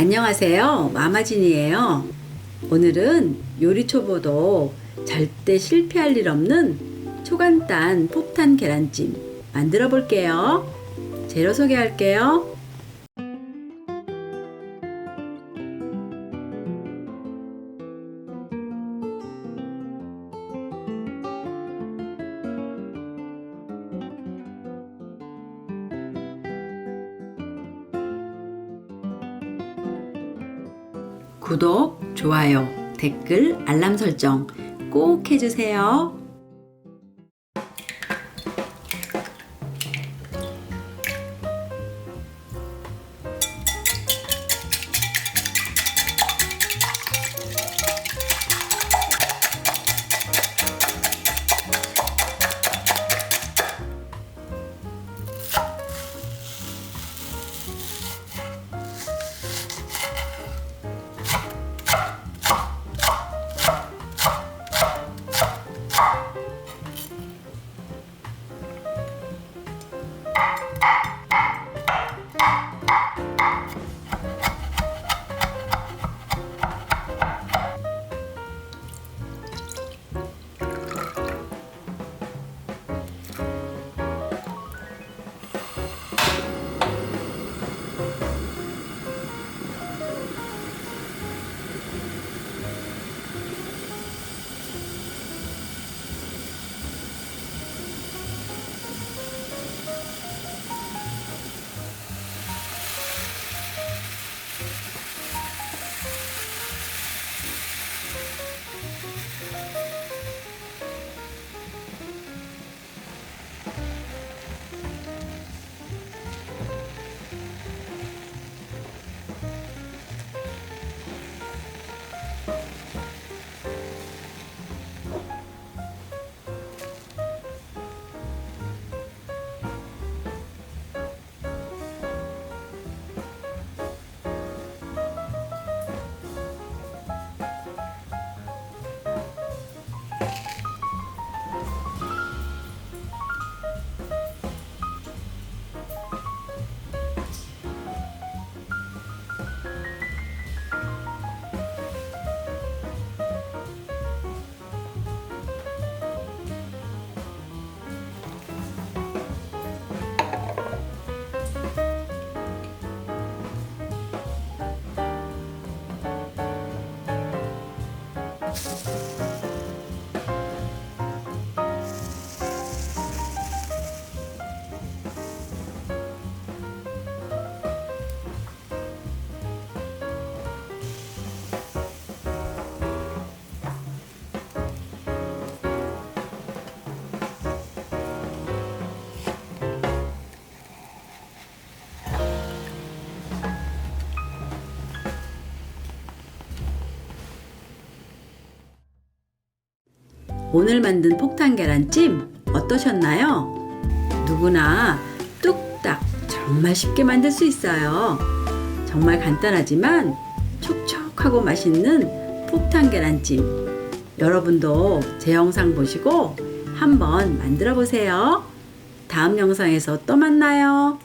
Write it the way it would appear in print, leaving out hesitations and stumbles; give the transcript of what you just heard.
안녕하세요. 마마진이에요. 오늘은 요리 초보도 절대 실패할 일 없는 초간단 폭탄 계란찜 만들어 볼게요. 재료 소개할게요. 구독, 좋아요, 댓글, 알람 설정 꼭 해주세요. 오늘 만든 폭탄 계란찜 어떠셨나요? 누구나 뚝딱 정말 쉽게 만들 수 있어요. 정말 간단하지만 촉촉하고 맛있는 폭탄 계란찜. 여러분도 제 영상 보시고 한번 만들어 보세요. 다음 영상에서 또 만나요.